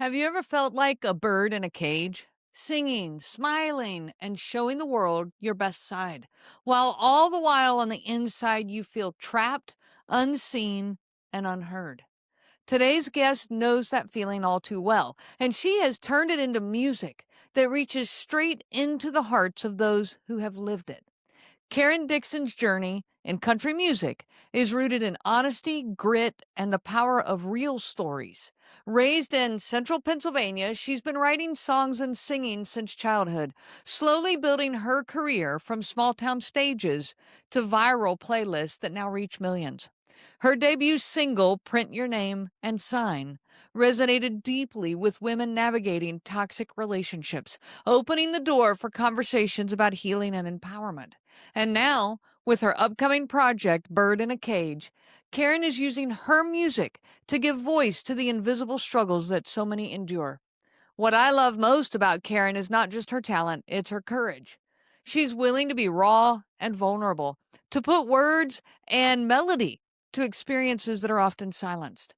Have you ever felt like a bird in a cage? Singing, smiling, and showing the world your best side, while all the while on the inside you feel trapped, unseen, and unheard. Today's guest knows that feeling all too well, and she has turned it into music that reaches straight into the hearts of those who have lived it. Caryn Dixon's journey in country music is rooted in honesty, grit, and the power of real stories. Raised in central Pennsylvania, she's been writing songs and singing since childhood, slowly building her career from small town stages to viral playlists that now reach millions. Her debut single, Print Your Name and Sign, resonated deeply with women navigating toxic relationships, opening the door for conversations about healing and empowerment. And now, with her upcoming project, Bird in a Cage, Caryn is using her music to give voice to the invisible struggles that so many endure. What I love most about Caryn is not just her talent, it's her courage. She's willing to be raw and vulnerable, to put words and melody to experiences that are often silenced.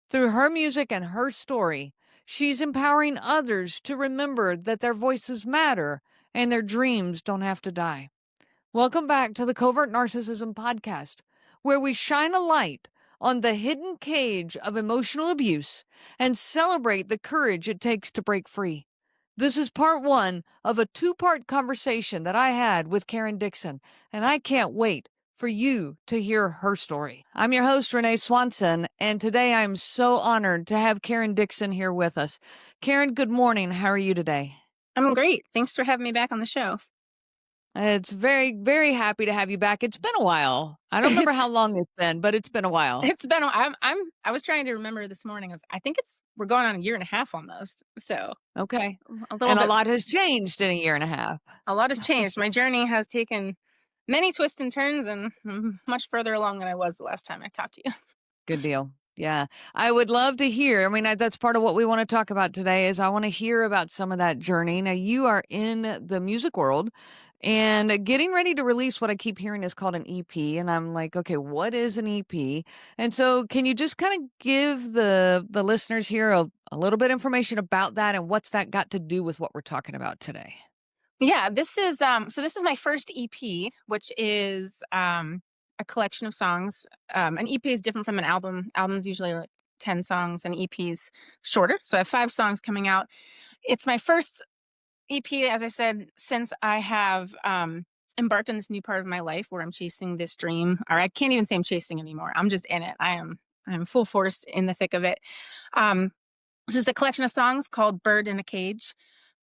Through her music and her story, she's empowering others to remember that their voices matter and their dreams don't have to die. Welcome back to the Covert Narcissism podcast, where we shine a light on the hidden cage of emotional abuse and celebrate the courage it takes to break free. This is part one of a two-part conversation that I had with Caryn Dixon, and I can't wait for you to hear her story. I'm your host, Renee Swanson, and today I'm so honored to have Caryn Dixon here with us. Caryn, good morning. How are you today? I'm great. Thanks for having me back on the show. It's very happy to have you back. It's been a while. I don't remember It's how long it's been, but it's been a while. it's been I was trying to remember this morning. I think we're going on a year and a half almost. So Okay. a little And a bit lot has changed in a year and a half. a lot has changed. My journey has taken many twists and turns, and I'm much further along than I was the last time I talked to you. Good deal. Yeah. I would love to hear. I mean, that's part of what we want to talk about today is I want to hear about some of that journey. Now, you are in the music world and getting ready to release what I keep hearing is called an EP. And I'm like, okay, what is an EP? And so can you just kind of give the listeners here a little bit information about that and what's that got to do with what we're talking about today? Yeah, this is my first EP, which is a collection of songs. An EP is different from an album. Albums usually are like 10 songs, and EPs shorter. So I have 5 songs coming out. It's my first EP, as I said, since I have embarked on this new part of my life where I'm chasing this dream, or I can't even say I'm chasing anymore. I'm just in it. I am full force in the thick of it. Um, this is a collection of songs called "Bird in a Cage."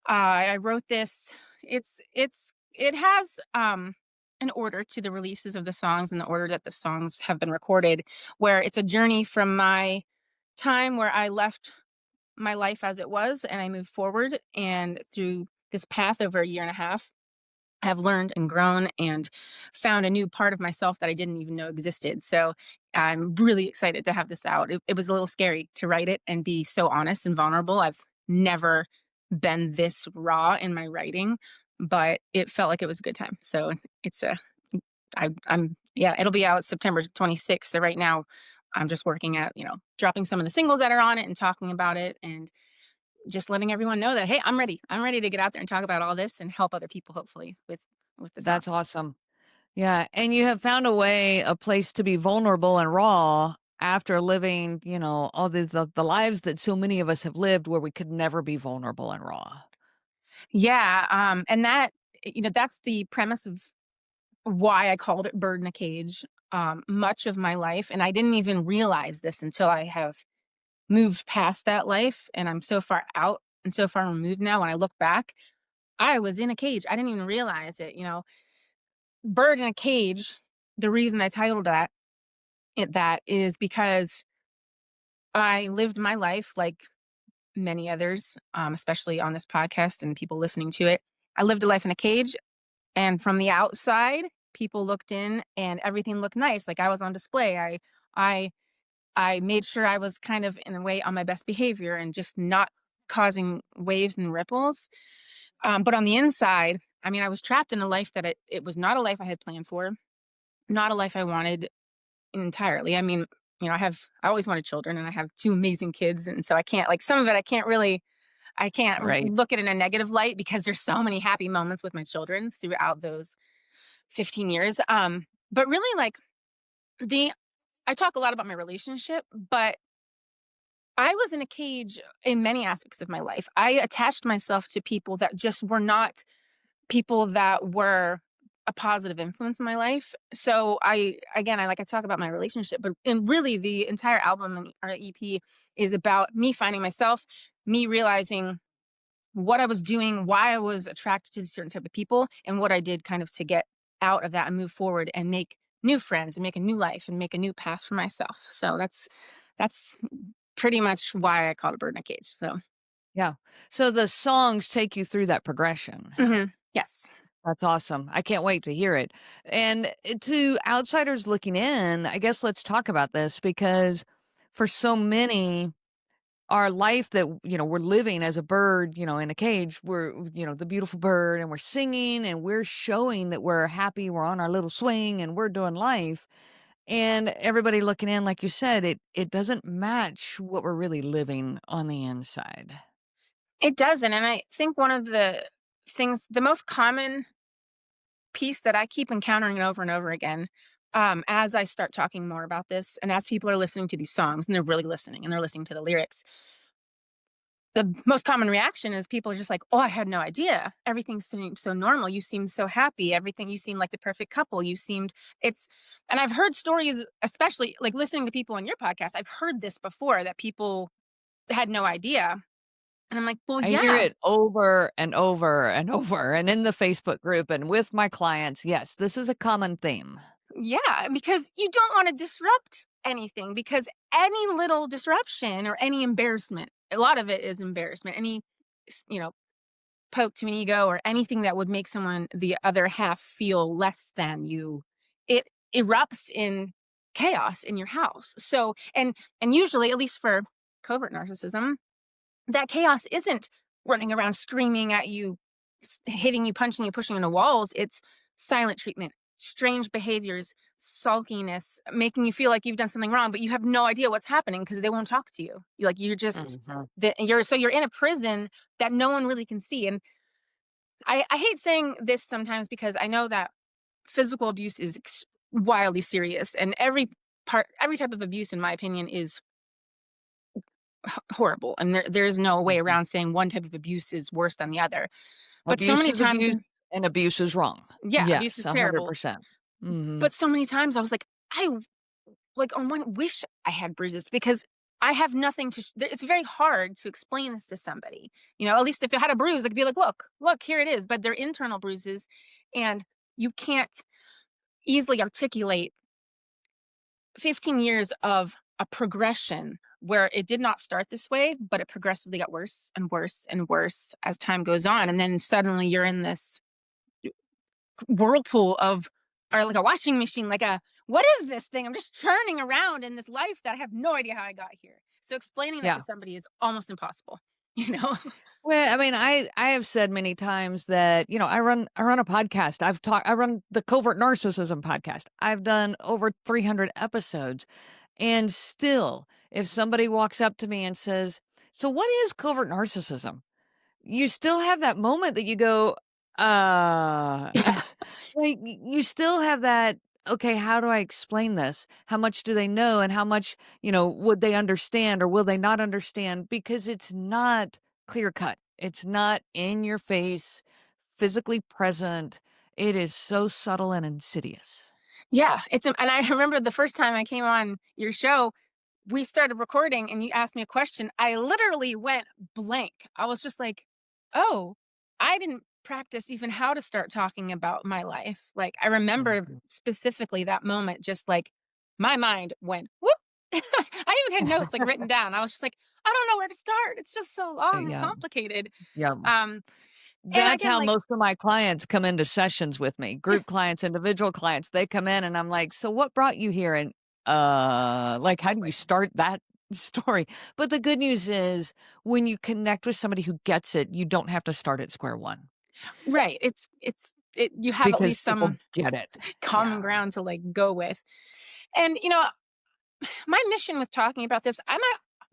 I wrote this. It has an order to the releases of the songs and the order that the songs have been recorded, where it's a journey from my time where I left my life as it was and I moved forward, and through this path over a year and a half, I have learned and grown and found a new part of myself that I didn't even know existed. So I'm really excited to have this out. It was a little scary to write it and be so honest and vulnerable. I've never been this raw in my writing, but it felt like it was a good time. So it's a I'm yeah, it'll be out September 26th. So right now I'm just working at, dropping some of the singles that are on it and talking about it, and just letting everyone know that, hey, I'm ready. I'm ready to get out there and talk about all this and help other people, hopefully, with the song. That's awesome. Yeah, and you have found a place to be vulnerable and raw after living, all the lives that so many of us have lived where we could never be vulnerable and raw. Yeah, and that's the premise of why I called it Bird in a Cage. Much of my life, and I didn't even realize this until I have moved past that life, and I'm so far out and so far removed now. When I look back, I was in a cage. I didn't even realize it. Bird in a Cage. The reason I titled that is because I lived my life like many others, especially on this podcast and people listening to it. I lived a life in a cage, and from the outside, people looked in, and everything looked nice. Like I was on display. I, I made sure I was kind of in a way on my best behavior and just not causing waves and ripples. But on the inside, I mean, I was trapped in a life that it was not a life I had planned for, not a life I wanted entirely. I mean, I always wanted children, and I have 2 amazing kids, and so I can't, like, some of it I can't Right. look at it in a negative light because there's so many happy moments with my children throughout those 15 years. But really, like, the I talk a lot about my relationship, but I was in a cage in many aspects of my life. I attached myself to people that just were not people that were a positive influence in my life. So I talk about my relationship, but and really the entire album and our EP is about me finding myself, me realizing what I was doing, why I was attracted to certain type of people, and what I did kind of to get out of that and move forward and make new friends and make a new life and make a new path for myself. So that's pretty much why I called a bird in a cage. So Yeah. So the songs take you through that progression. yes. That's awesome. I can't wait to hear it. And to outsiders looking in, I guess let's talk about this because for so many, our life that, we're living as a bird, in a cage, we're, the beautiful bird and we're singing and we're showing that we're happy, we're on our little swing and we're doing life. And everybody looking in, like you said, it doesn't match what we're really living on the inside. It doesn't, and I think one of the most common piece that I keep encountering over and over again, as I start talking more about this, and as people are listening to these songs, and they're really listening, and they're listening to the lyrics, the most common reaction is people are just like, "Oh, I had no idea. Everything seemed so normal. You seemed so happy. Everything you seemed like the perfect couple. You seemed." It's and I've heard stories, especially like listening to people on your podcast. I've heard this before that people had no idea, and I'm like, "Well, I hear yeah, it over and over and over, and in the Facebook group and with my clients. Yes, this is a common theme. yeah," because you don't want to disrupt anything because any little disruption or any embarrassment, a lot of it is embarrassment. Any, you know, poke to an ego or anything that would make someone the other half feel less than you, it erupts in chaos in your house. So, and usually, at least for covert narcissism, that chaos isn't running around screaming at you, hitting you, punching you, pushing into walls. It's silent treatment, strange behaviors, sulkiness, making you feel like you've done something wrong, but you have no idea what's happening because they won't talk to you. Like you're just Mhm. you're in a prison that no one really can see. And I hate saying this sometimes because I know that physical abuse is wildly serious, and every type of abuse, in my opinion, is horrible, and there's no way Mhm. around saying one type of abuse is worse than the other. But so Abuse many is times, abuse, and abuse is wrong. yeah, abuse Yes, is terrible. 100%. Mhm. But so many times I was like, I like on one wish I had bruises because I have nothing to. It's very hard to explain this to somebody. At least if you had a bruise, I could be like, look, here it is. But they're internal bruises, and you can't easily articulate 15 years of a progression where it did not start this way, but it progressively got worse and worse and worse as time goes on. And then suddenly you're in this whirlpool of, or like a washing machine, like what is this thing? I'm just churning around in this life that I have no idea how I got here. So explaining that to Yeah. somebody is almost impossible, you know? Well, I mean, I have said many times that, I run a podcast. I run the Covert Narcissism podcast. I've done over 300 episodes. And still, if somebody walks up to me and says, "So what is covert narcissism?" You still have that moment that you go, "Uh," Yeah. like, you still have that, "Okay, how do I explain this? How much do they know and how much, would they understand or will they not understand?" Because it's not clear cut. It's not in your face, physically present. It is so subtle and insidious. Yeah. And I remember the first time I came on your show, we started recording and you asked me a question. I literally went blank. I was just like, oh, I didn't practice even how to start talking about my life. Like, I remember Mhm. specifically that moment, just like my mind went whoop. I even had notes like written down. I was just like, I don't know where to start. It's just so long and Yeah, complicated. yeah. Um, and That's again, how like, most of my clients come into sessions with me, group clients, individual clients. They come in and I'm like, "So what brought you here?" And, like, how do you right, start that story? But the good news is when you connect with somebody who gets it, you don't have to start at square one right. You have at because least people some get it. common Yeah. ground to like go with. And my mission with talking about this,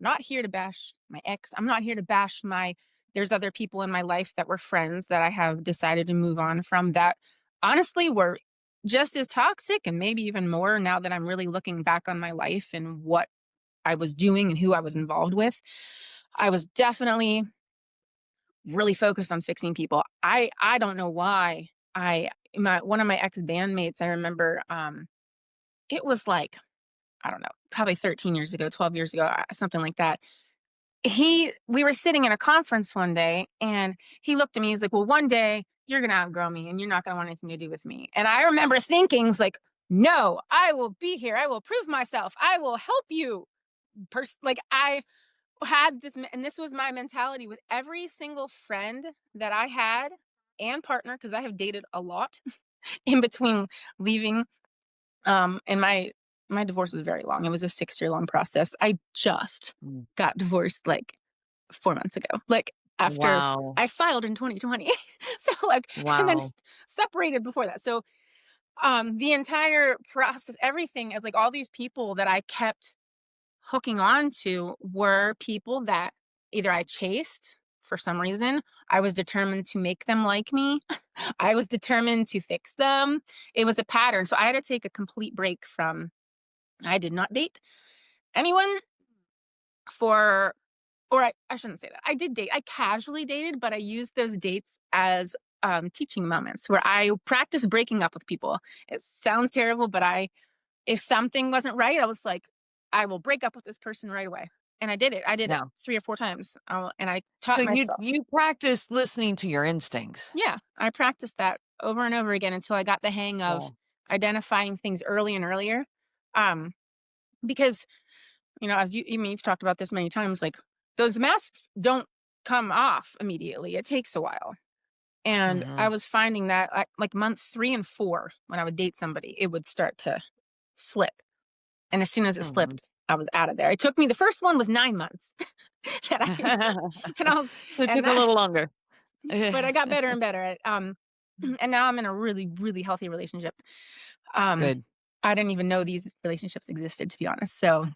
not here to bash my ex. I'm not here to bash my there's other people in my life that were friends that I have decided to move on from that honestly were just as toxic and maybe even more now that I'm really looking back on my life and what I was doing and who I was involved with. I was definitely really focused on fixing people. I don't know why. I my one of my ex bandmates, I remember it was like I don't know, probably 13 years ago, 12 years ago, something like that. We were sitting in a conference one day and he looked at me, he's like, "Well, one day you're going to outgrow me and you're not going to want anything to do with me." And I remember thinking, it's like, "No, I will be here. I will prove myself. I will help you." Like I had this, and this was my mentality with every single friend that I had and partner, because I have dated a lot in between leaving and my divorce was very long. It was a 6-year long process. I just Mm. got divorced like 4 months ago. Like after Wow. I filed in 2020. So like and then Wow. separated before that. So the entire process, everything is like all these people that I kept hooking on to were people that either I chased for some reason. I was determined to make them like me. I was determined to fix them. It was a pattern. So I had to take a complete break from I did not date anyone for or I shouldn't say that. I did date. I casually dated, but I used those dates as teaching moments where I practiced breaking up with people. It sounds terrible, but if something wasn't right, I was like, I will break up with this person right away. And I did it. I did it Yeah. 3 or 4 times. And I So taught you myself. you practice listening to your instincts. Yeah, I practiced that over and over again until I got the hang of Wow. identifying things early and earlier. Um, because as you've talked about this many times, like those masks don't come off immediately. It takes a while. And I Mhm. was finding that like month 3 and 4, when I would date somebody, it would start to slip. And as soon as it Mhm. slipped, I was out of there. It took me the first one was 9 months that I and I was So it and took a that little longer. but I got better and better at and now I'm in a really, really healthy relationship. Um Good. I didn't even know these relationships existed, to be honest. So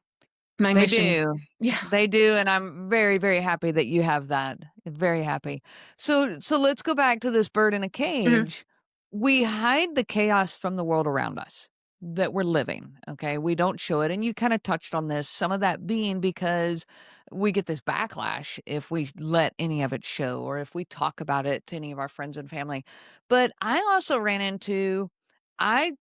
my They mission do. yeah. They do, and I'm very, very happy that you have that. Very happy. So let's go back to this bird in a Mhm. cage. We hide the chaos from the world around us that we're living, okay? We don't show it, and you kinda touched on this, some of that being because we get this backlash if we let any of it show or if we talk about it to any of our friends and family. But I also ran into I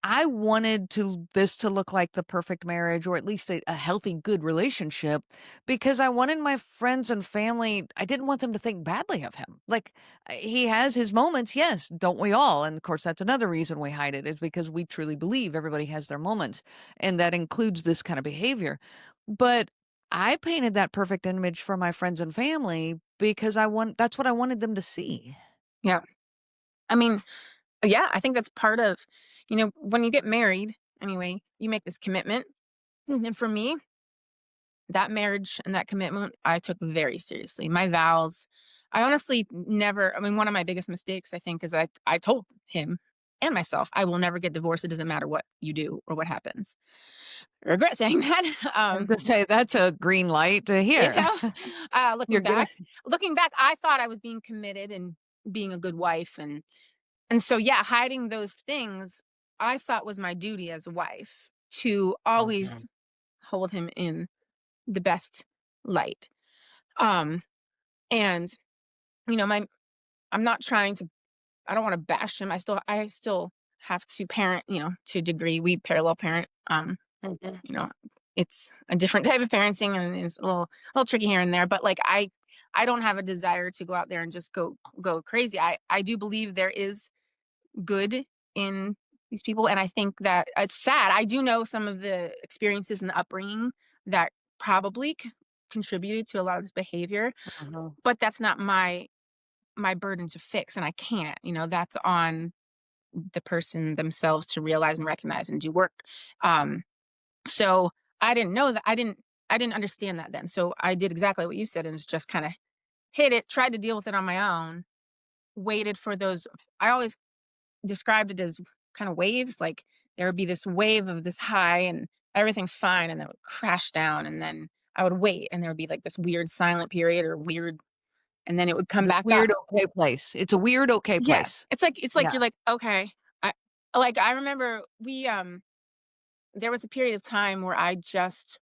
I wanted this to look like the perfect marriage or at least a healthy, good relationship because I wanted my friends and family, I didn't want them to think badly of him. Like he has his moments, yes, don't we all? And of course, that's another reason we hide it is because we truly believe everybody has their moments. And that includes this kind of behavior. But I painted that perfect image for my friends and family because that's what I wanted them to see. Yeah. I mean, yeah, I think that's part of when you get married anyway, you make this commitment. And for me, that marriage and that commitment I took very seriously. My vows, I honestly never, I mean, one of my biggest mistakes, I think, is I told him and myself, I will never get divorced. It doesn't matter what you do or what happens. I regret saying that. I was gonna say that's a green light to You hear. know, You're gonna looking back, I thought I was being committed and being a good wife. And so, yeah, hiding those things I thought was my duty as a wife to always Mhm. hold him in the best light. Um, and my I'm not trying to I don't want to bash him. I still have to parent, to a degree. We parallel parent. Mhm. You know, it's a different type of parenting and it's a little tricky here and there, but like I don't have a desire to go out there and just go crazy. I do believe there is good in these people and I think that it's sad. I do know some of the experiences and the upbringing that probably contributed to a lot of this behavior, Mhm. but that's not my burden to fix and I can't. That's on the person themselves to realize and recognize and do work. Um so I didn't know that I didn't understand that then. So I did exactly what you said and just kind of hit it, tried to deal with it on my own, waited for those I always described it as kind of waves, like there would be this wave of this high and everything's fine, and then it would crash down, and then I would wait, and there would be like this weird silent period or weird, and then it would come The back up. weird okay place. It's a weird okay Yeah. place. It's like Yeah. you're like, "Okay." I like, I remember there was a period of time where I just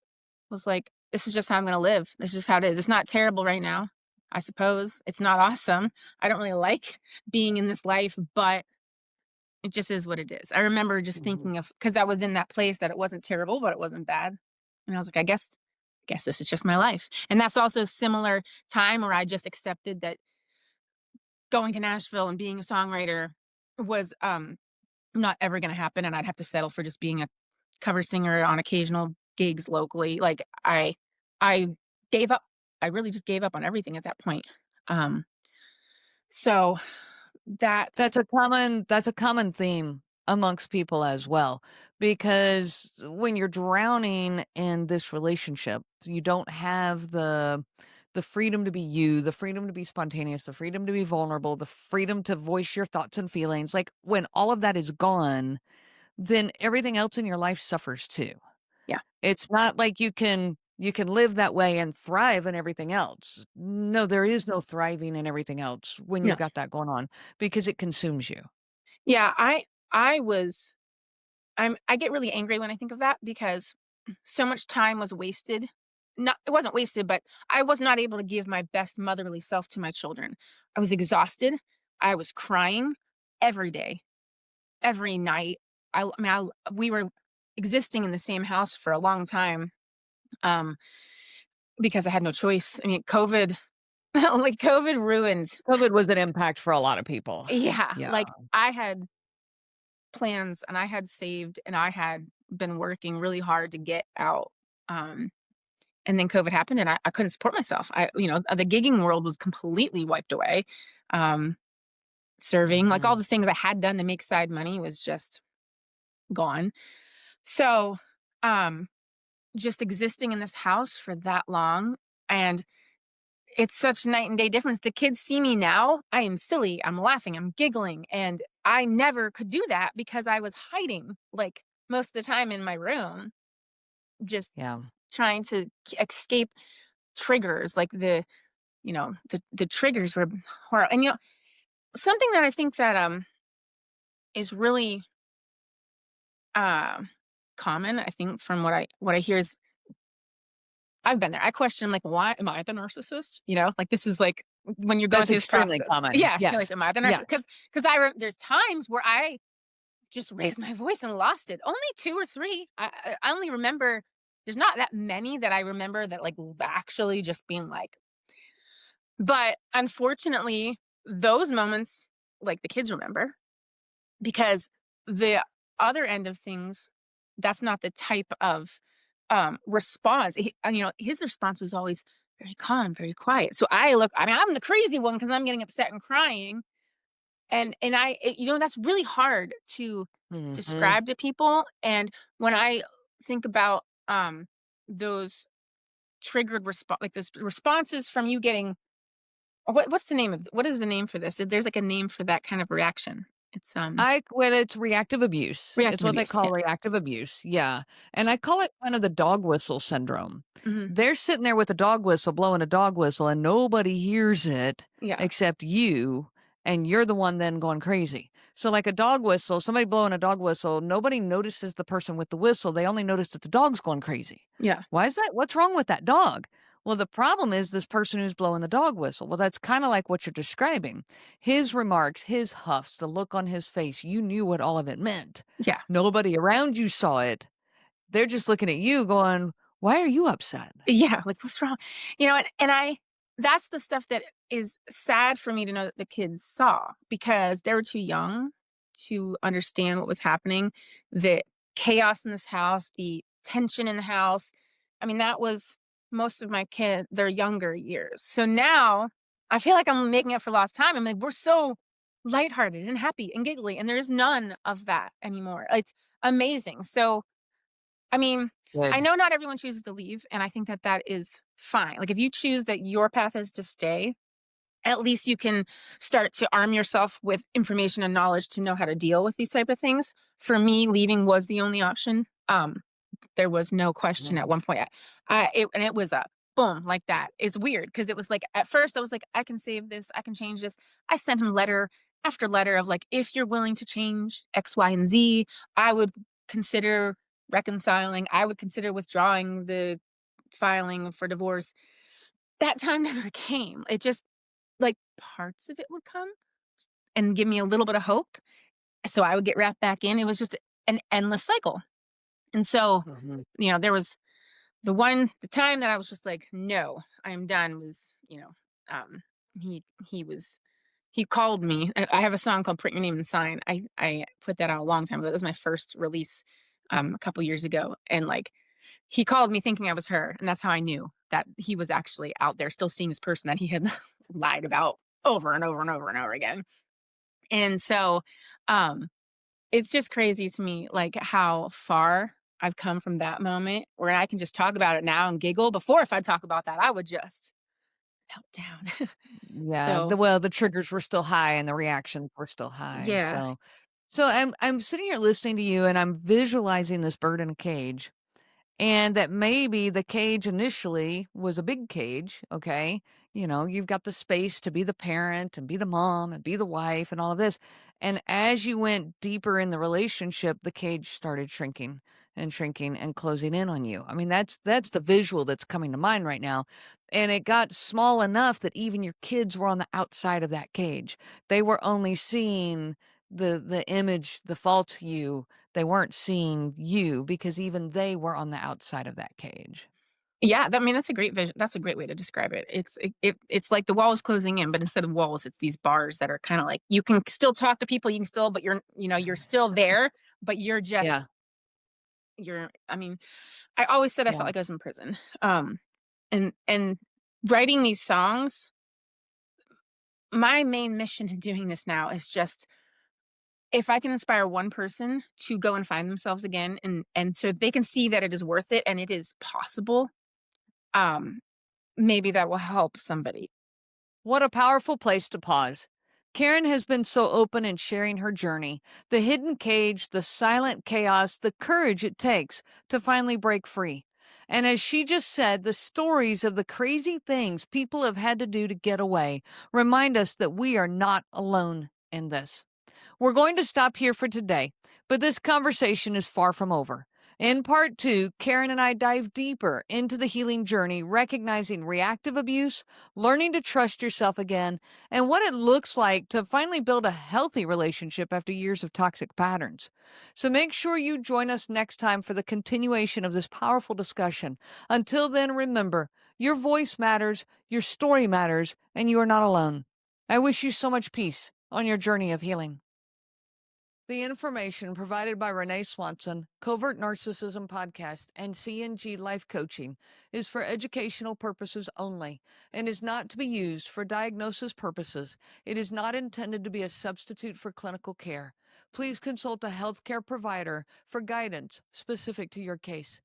was like, "This is just how I'm gonna live. This is just how it is. It's not terrible right now, I suppose. It's not awesome. I don't really like being in this life, but it just is what it is." I remember just Mhm. thinking of, because I was in that place that it wasn't terrible, but it wasn't bad. And I was like, I guess this is just my life. And that's also a similar time where I just accepted that going to Nashville and being a songwriter was not ever gonna happen, and I'd have to settle for just being a cover singer on occasional gigs locally. Like, I gave up. I really just gave up on everything at that point. Um, so that's That's a common theme amongst people as well, because when you're drowning in this relationship, you don't have the freedom to be you, the freedom to be spontaneous, the freedom to be vulnerable, the freedom to voice your thoughts and feelings. Like when all of that is gone, then everything else in your life suffers too. yeah. It's not like you can live that way and thrive in everything else. No, there is no thriving in everything else when No. you've got that going on because it consumes you. Yeah, I was I get really angry when I think of that because so much time was wasted. Not it wasn't wasted, but I was not able to give my best motherly self to my children. I was exhausted. I was crying every day, every night. I mean, we were existing in the same house for a long time, um, because I had no choice. I mean, COVID, like COVID ruined. COVID was an impact for a lot of people. Yeah, Yeah. like I had plans and I had saved and I had been working really hard to get out. Um, and then COVID happened and I couldn't support myself. The gigging world was completely wiped away. Um, Serving, like all Mhm. the things I had done to make side money was just gone. So, um, just existing in this house for that long, and it's such night and day difference. The kids see me now, I am silly, I'm laughing, I'm giggling, and I never could do that because I was hiding, like, most of the time in my room, just Yeah. trying to escape triggers, like the triggers were horrible. And something that I think that is really uh, common, I think, from what I hear is I've been there. I question, like, why am I the narcissist? Like, this is like when you're going That's through this extremely process. common. Yeah, you're like, Yes. am I the narcissist? Yes. Because there's times where I just raised my voice and lost it. Only two or three. I only remember. There's not that many that I remember that like actually just being like. But unfortunately, those moments, like the kids remember, because the other end of things, that's not the type of response. His response was always very calm, very quiet. So I mean, I'm the crazy one because I'm getting upset and crying. That's really hard to Mhm. describe to people. And when I think about those triggered like those responses from you getting what is the name for this? There's like a name for that kind of reaction. It's When it's reactive abuse. It's reactive what they abuse. call Yeah. reactive abuse, yeah, and I call it kind of the dog whistle syndrome. Hmm. They're sitting there with a dog whistle, blowing a dog whistle, and nobody hears it Yeah. except you, and you're the one then going crazy. So, like a dog whistle, somebody blowing a dog whistle, nobody notices the person with the whistle, they only notice that the dog's going crazy. Yeah. Why is that? What's wrong with that dog? Well, the problem is this person who's blowing the dog whistle. Well, that's kinda like what you're describing. His remarks, his huffs, the look on his face, you knew what all of it meant. Yeah. Nobody around you saw it. They're just looking at you going, "Why are you upset?" Yeah, like, "What's wrong?" And I that's the stuff that is sad for me to know that the kids saw because they were too young to understand what was happening, the chaos in this house, the tension in the house. I mean, that was most of their younger years. So now, I feel like I'm making up for lost time. I'm like, "We're so lighthearted and happy and giggly," and there's none of that anymore. It's amazing. So I mean, I Good. know not everyone chooses to leave, and I think that that is fine. Like, if you choose that your path is to stay, at least you can start to arm yourself with information and knowledge to know how to deal with these type of things. For me, leaving was the only option. There was no question at Mhm. one point. And it was a boom like that. It's weird because it was like at first I was like, I can save this, I can change this. I sent him letter after letter of like, if you're willing to change X, Y, and Z, I would consider reconciling. I would consider withdrawing the filing for divorce. That time never came. It just like parts of it would come and give me a little bit of hope. So I would get wrapped back in. It was just an endless cycle. And so, Mhm. there was the time that I was just like, no, I am done was, um, he, he was, he called me. I have a song called Print Your Name and Sign. I put that out a long time ago. That was my first release, a couple years ago. And like, he called me thinking I was her. And that's how I knew that he was actually out there still seeing this person that he had lied about over and over and over and over again. And so, um, it's just crazy to me, like, how far I've come from that moment where I can just talk about it now and giggle. Before, if I talk about that, I would just melt down. Yeah, So, the triggers were still high and the reactions were still high, yeah. so I'm sitting here listening to you and I'm visualizing this bird in a cage. And that maybe the cage initially was a big cage, okay? You've got the space to be the parent and be the mom and be the wife and all of this. And as you went deeper in the relationship, the cage started shrinking and closing in on you. I mean, that's the visual that's coming to mind right now. And it got small enough that even your kids were on the outside of that cage. They were only seeing the image, the false you. They weren't seeing you because even they were on the outside of that cage. Yeah, that's a great vision. That's a great way to describe it. It's like the wall is closing in, but instead of walls, it's these bars that are kinda like you can still talk to people, you can still but you're still there, but Yeah, I mean, I always said I felt yeah. like I was in prison. And writing these songs, my main mission in doing this now is just if I can inspire one person to go and find themselves again and so they can see that it is worth it and it is possible, um, maybe that will help somebody. What a powerful place to pause. Karen has been so open in sharing her journey, the hidden cage, the silent chaos, the courage it takes to finally break free. And as she just said, the stories of the crazy things people have had to do to get away remind us that we are not alone in this. We're going to stop here for today, but this conversation is far from over. In part two, Karen and I dive deeper into the healing journey, recognizing reactive abuse, learning to trust yourself again, and what it looks like to finally build a healthy relationship after years of toxic patterns. So make sure you join us next time for the continuation of this powerful discussion. Until then, remember your voice matters, your story matters, and you are not alone. I wish you so much peace on your journey of healing. The information provided by Renee Swanson, Covert Narcissism Podcast, and CNG Life Coaching is for educational purposes only and is not to be used for diagnosis purposes. It is not intended to be a substitute for clinical care. Please consult a healthcare provider for guidance specific to your case.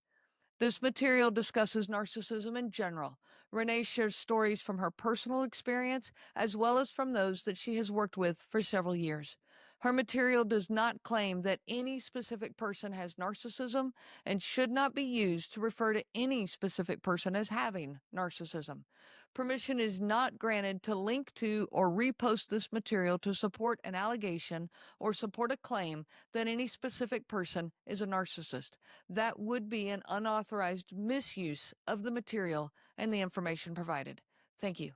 This material discusses narcissism in general. Renee shares stories from her personal experience as well as from those that she has worked with for several years. Her material does not claim that any specific person has narcissism and should not be used to refer to any specific person as having narcissism. Permission is not granted to link to or repost this material to support an allegation or support a claim that any specific person is a narcissist. That would be an unauthorized misuse of the material and the information provided. Thank you.